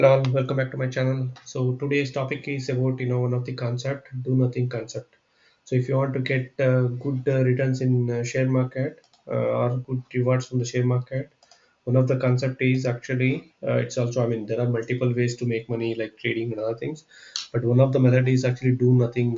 Hello, welcome back to my channel. So today's topic is about one of the concept, do nothing concept. So if you want to get good returns in share market or good rewards from the share market, one of the concept is actually it's also, I mean, there are multiple ways to make money like trading and other things, but one of the method is actually do nothing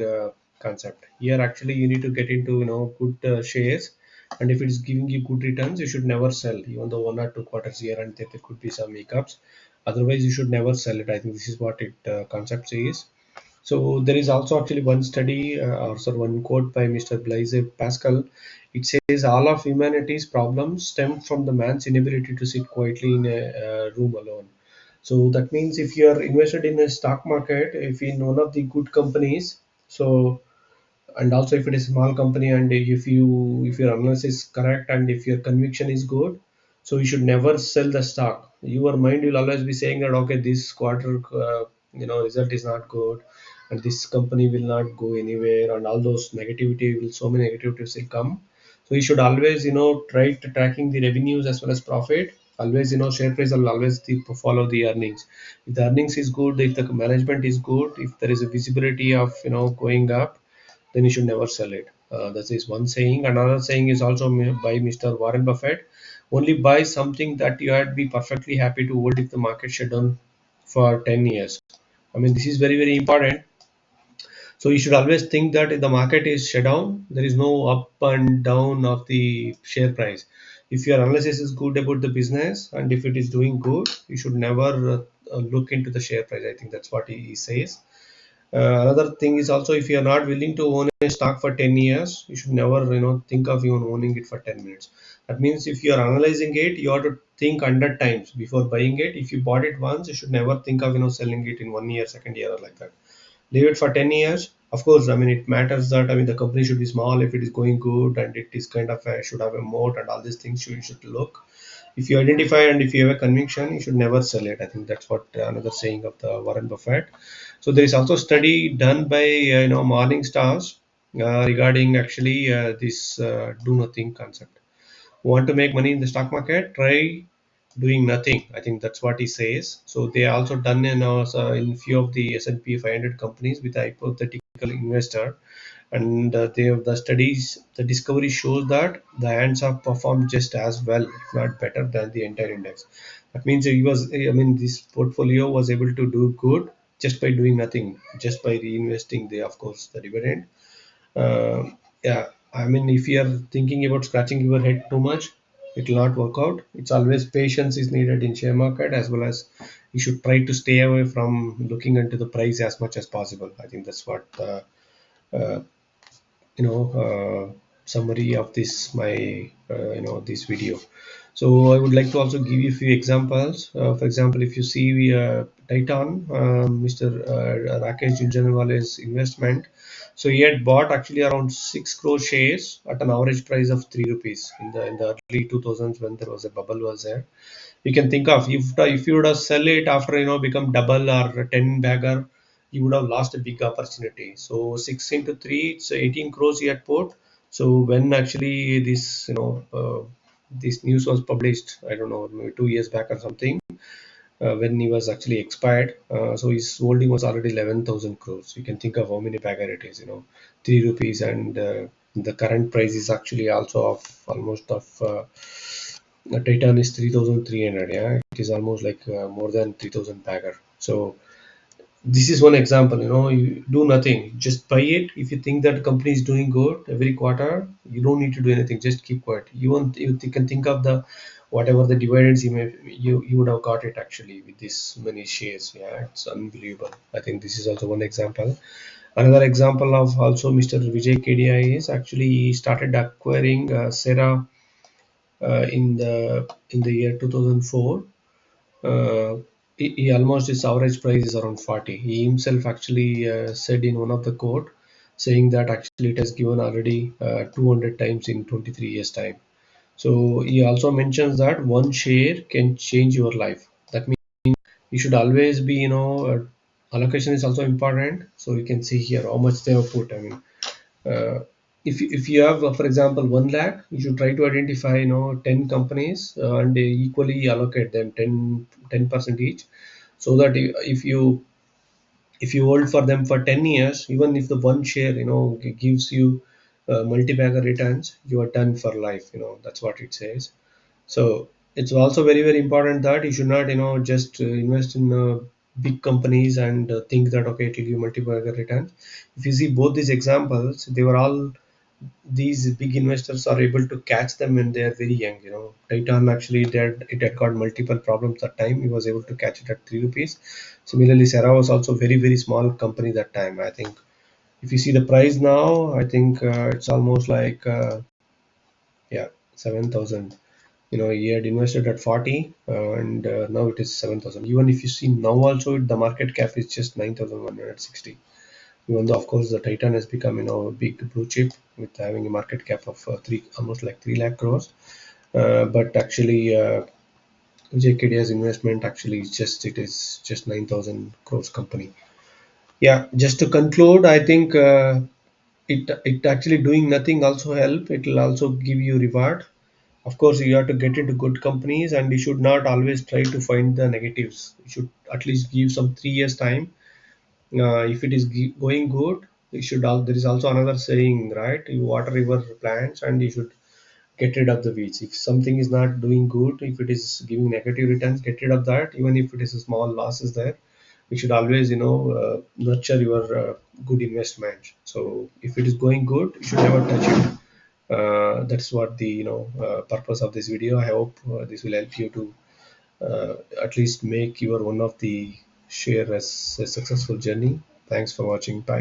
concept. Here actually you need to get into good shares, and if it is giving you good returns, you should never sell even though 1 or 2 quarters here and there could be some hiccups. Otherwise you should never sell it. I think this is what it concept says. So there is also actually one study or sorry, one quote by Mr. Blaise Pascal. It says all of humanity's problems stem from the man's inability to sit quietly in a room alone. So that means if you are invested in a stock market, if in one of the good companies, so and also if it is a small company, and if your analysis is correct and if your conviction is good, so you should never sell the stock. Your mind will always be saying that okay, this quarter result is not good, and this company will not go anywhere, and all those negativity will, so many negativities will come. So you should always try to tracking the revenues as well as profit. Always share price will always follow the earnings. If the earnings is good, if the management is good, if there is a visibility of going up, then you should never sell it. That is one saying. Another saying is also by Mr. Warren Buffett. Only buy something that you had be perfectly happy to hold if the market shut down for 10 years. I mean, this is very, very important. So you should always think that if the market is shut down, there is no up and down of the share price. If your analysis is good about the business and if it is doing good, you should never look into the share price. I think that's what he says. Another thing is also, if you are not willing to own a stock for 10 years, you should never think of even owning it for 10 minutes. That means if you are analyzing it, you have to think 100 times before buying it. If you bought it once, you should never think of selling it in 1 year, second year, or like that. Leave it for 10 years. Of course, I mean, it matters that, I mean, the company should be small if it is going good, and it is kind of should have a moat, and all these things you should look. If you identify and if you have a conviction, you should never sell it. I think that's what another saying of the Warren Buffett. So there is also study done by Morning Stars regarding actually this do nothing concept. Want to make money in the stock market? Try doing nothing. I think that's what he says. So they also done in few of the S&P 500 companies with a hypothetical investor, and the studies, the discovery shows that the hands have performed just as well, if not better, than the entire index. That means he was, I mean, this portfolio was able to do good just by doing nothing, just by reinvesting the, of course, the dividend. Yeah, I mean, if you are thinking about scratching your head too much, it will not work out. It's always patience is needed in share market, as well as you should try to stay away from looking into the price as much as possible. I think that's what uh, you know summary of this my this video. So I would like to also give you a few examples. For example, if you see Titan, Mr. Rakesh Jhunjhunwala's investment, so he had bought actually around 6 crore shares at an average price of 3 rupees in the early 2000s, when there was a bubble was there. You can think of, if you would have sell it after become double or 10 bagger, you would have lost a big opportunity. So 6 into 3, it's 18 crores he had put. So when actually this this news was published, I don't know, maybe 2 years back or something, when he was actually expired, so his holding was already 11,000 crores. You can think of how many bagger it is, 3 rupees, and the current price is actually also of almost of the Titan is 3,300. Yeah, it is almost like more than 3,000 bagger. So this is one example. You do nothing, just buy it. If you think that company is doing good every quarter, you don't need to do anything, just keep quiet. You can think of the whatever the dividends you would have got it actually with this many shares. Yeah, it's unbelievable. I think this is also one example. Another example of also Mr. Vijay Kedia is actually he started acquiring Sera in the year 2004. uh, he almost, his average price is around 40. He himself actually said in one of the quote, saying that actually it has given already 200 times in 23 years time. So he also mentions that one share can change your life. That means you should always be, allocation is also important. So you can see here how much they have put. I mean, uh, if you have for example 1 lakh, you should try to identify 10 companies, and equally allocate them 10% each. so that if you hold for them for 10 years, even if the one share gives you multi-bagger returns, you are done for life. That's what it says. So it's also very very important that you should not just invest in big companies and think that okay, it will give multi-bagger returns. If you see both these examples, they were all, these big investors are able to catch them when they are very young. Titan actually, it had got multiple problems that time. He was able to catch it at 3 rupees. Similarly, Sarah was also very very small company that time. I think if you see the price now, I think it's almost like yeah, 7,000. He had invested at 40, and now it is 7,000. Even if you see now also, the market cap is just 9,160. Even though of course the Titan has become a big blue chip with having a market cap of three, almost like 3 lakh crores. But actually, Vijay Kedia's investment actually is just 9,000 crores company. Yeah, just to conclude, I think it actually doing nothing also help. It will also give you reward. Of course, you have to get into good companies, and you should not always try to find the negatives. You should at least give some 3 years time. If it is going good, you should. There is also another saying, right? You water your plants, and you should get rid of the weeds. If something is not doing good, if it is giving negative returns, get rid of that. Even if it is a small losses there, you should always nurture your good investment. So if it is going good, you should never touch it. That's what the purpose of this video. I hope this will help you to at least make your one of the share as a successful journey. Thanks for watching. Bye.